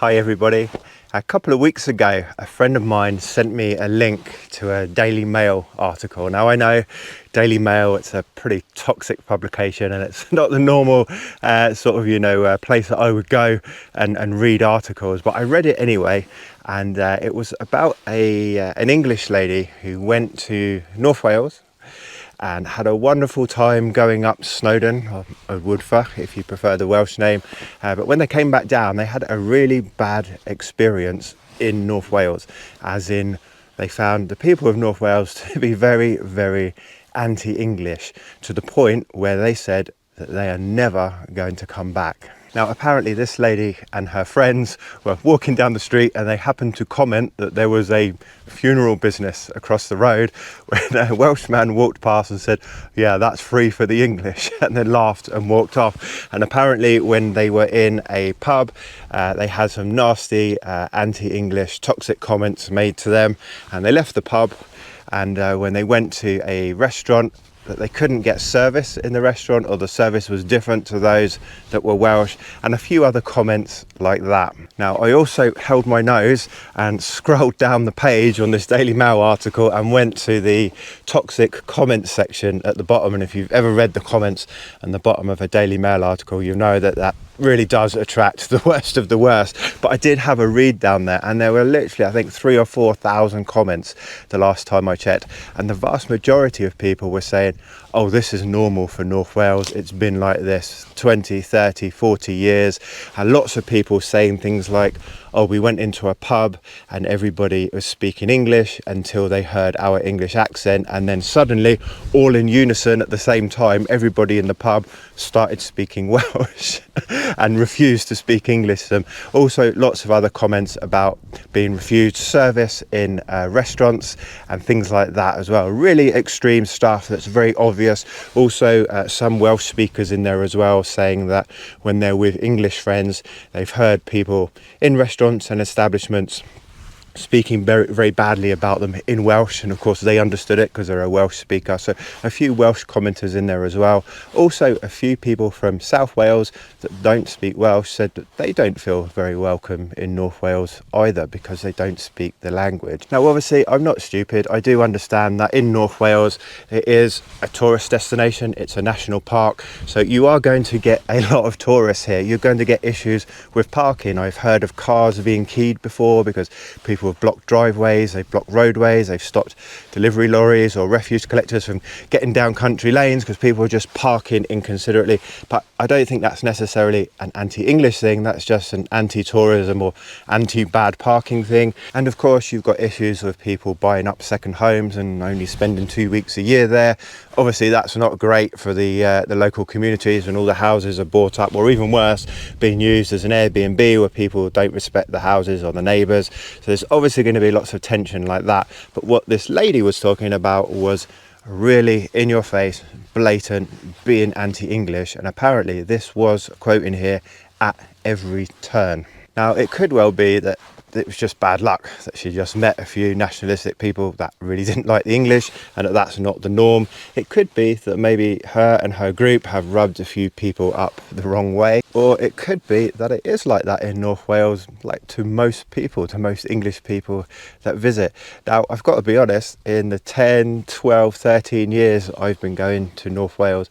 Hi everybody. A couple of weeks ago, a friend of mine sent me a link to a Daily Mail article. Now I know Daily Mail, it's a pretty toxic publication and it's not the normal place that I would go and read articles, but I read it anyway. And it was about an English lady who went to North Wales and had a wonderful time going up Snowdon, or Woodford if you prefer the Welsh name, but when they came back down they had a really bad experience in North Wales, as in they found the people of North Wales to be very, very anti-English, to the point where they said that they are never going to come back. Now apparently this lady and her friends were walking down the street and they happened to comment that there was a funeral business across the road, when a Welshman walked past and said, "Yeah, that's free for the English," and then laughed and walked off. And apparently when they were in a pub, they had some nasty anti-English toxic comments made to them, and they left the pub. And when they went to a restaurant, that they couldn't get service in the restaurant, or the service was different to those that were Welsh, and a few other comments like that. Now I also held my nose and scrolled down the page on this Daily Mail article and went to the toxic comments section at the bottom, and if you've ever read the comments at the bottom of a Daily Mail article, you know that that really does attract the worst of the worst. But I did have a read down there, and there were literally, I think, 3,000 or 4,000 comments the last time I checked, and the vast majority of people were saying, "Oh, this is normal for North Wales, it's been like this 20, 30, 40 years." And lots of people saying things like, "Oh, we went into a pub and everybody was speaking English until they heard our English accent, and then suddenly, all in unison at the same time, everybody in the pub started speaking Welsh and refused to speak English to them." Also, lots of other comments about being refused service in restaurants and things like that as well. Really extreme stuff that's very obvious. Also, some Welsh speakers in there as well saying that when they're with English friends, they've heard people in restaurants and establishments speaking very, very badly about them in Welsh, and of course they understood it because they're a Welsh speaker. So a few Welsh commenters in there as well. Also a few people from South Wales that don't speak Welsh said that they don't feel very welcome in North Wales either, because they don't speak the language. Now obviously I'm not stupid, I do understand that in North Wales it is a tourist destination, it's a national park, so you are going to get a lot of tourists here. You're going to get issues with parking. I've heard of cars being keyed before because people have blocked driveways, they've blocked roadways, they've stopped delivery lorries or refuse collectors from getting down country lanes because people are just parking inconsiderately. But I don't think that's necessarily an anti-English thing, that's just an anti-tourism or anti-bad parking thing. And of course you've got issues with people buying up second homes and only spending 2 weeks a year there. Obviously that's not great for the local communities, and all the houses are bought up, or even worse, being used as an Airbnb where people don't respect the houses or the neighbours. So there's obviously going to be lots of tension like that. But what this lady was talking about was really in your face, blatant, being anti-English, and apparently this was, quote in here, at every turn. Now it could well be that it was just bad luck, that she just met a few nationalistic people that really didn't like the English, and that that's not the norm. It could be that maybe her and her group have rubbed a few people up the wrong way, or it could be that it is like that in North Wales, like to most people, to most English people that visit. Now I've got to be honest, in the 10, 12, 13 years I've been going to North Wales,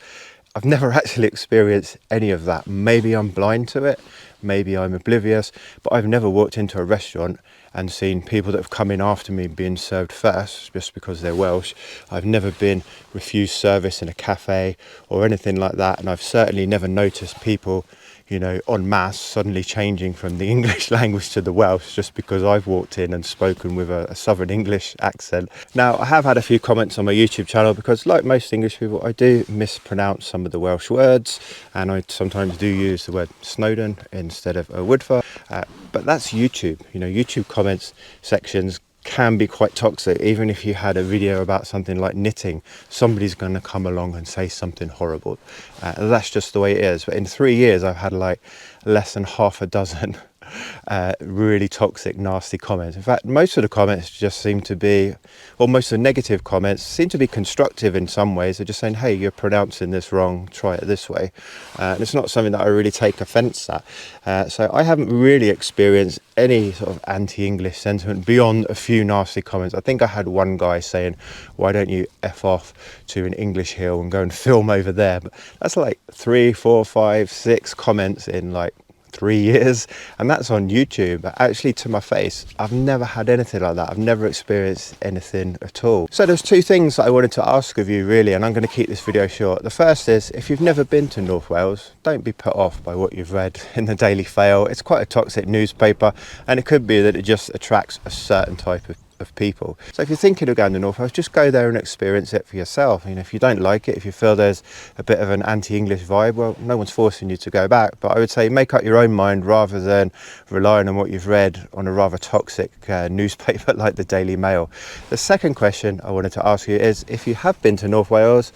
I've never actually experienced any of that. Maybe I'm blind to it, maybe I'm oblivious, but I've never walked into a restaurant and seen people that have come in after me being served first just because they're Welsh. I've never been refused service in a cafe or anything like that, and I've certainly never noticed people, you know, en masse suddenly changing from the English language to the Welsh just because I've walked in and spoken with a Southern English accent. Now I have had a few comments on my YouTube channel because, like most English people, I do mispronounce some of the Welsh words, and I sometimes do use the word Snowdon instead of Woodford, but that's YouTube. You know, YouTube comments sections can be quite toxic. Even if you had a video about something like knitting, somebody's going to come along and say something horrible. That's just the way it is. But in 3 years I've had like less than half a dozen really toxic, nasty comments. In fact, most of the comments just seem to be, or most of the negative comments seem to be constructive in some ways. They're just saying, hey, you're pronouncing this wrong, try it this way. And it's not something that I really take offence at. So I haven't really experienced any sort of anti-English sentiment beyond a few nasty comments. I think I had one guy saying, why don't you F off to an English hill and go and film over there? But that's like 3, 4, 5, 6 comments in like 3 years, and that's on YouTube. But actually, to my face, I've never had anything like that. I've never experienced anything at all. So there's 2 things that I wanted to ask of you, really, and I'm going to keep this video short. The first is, if you've never been to North Wales, don't be put off by what you've read in the Daily Fail. It's quite a toxic newspaper, and it could be that it just attracts a certain type of people. So if you're thinking of going to North Wales, just go there and experience it for yourself. You know, if you don't like it, if you feel there's a bit of an anti-English vibe, well, no one's forcing you to go back. But I would say make up your own mind rather than relying on what you've read on a rather toxic newspaper like the Daily Mail. The second question I wanted to ask you is, if you have been to North Wales,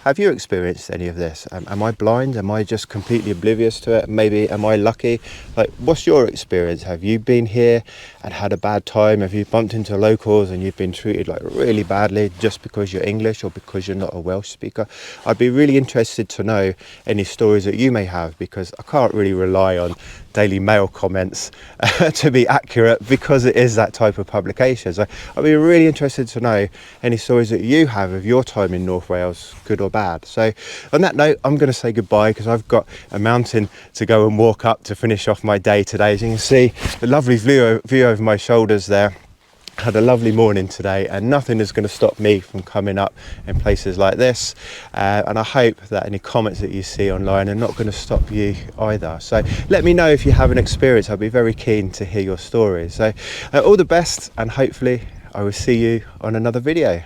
have you experienced any of this? Am I blind? Am I just completely oblivious to it? Maybe am I lucky? Like, what's your experience? Have you been here and had a bad time? Have you bumped into locals and you've been treated like really badly just because you're English or because you're not a Welsh speaker? I'd be really interested to know any stories that you may have, because I can't really rely on Daily Mail comments to be accurate, because it is that type of publication. So I'd be really interested to know any stories that you have of your time in North Wales, good or bad. So on that note, I'm going to say goodbye, because I've got a mountain to go and walk up to finish off my day today. As you can see, the lovely view over my shoulders there. Had a lovely morning today, and nothing is going to stop me from coming up in places like this, and I hope that any comments that you see online are not going to stop you either. So let me know if you have an experience. I'll be very keen to hear your stories. So all the best, and hopefully I will see you on another video.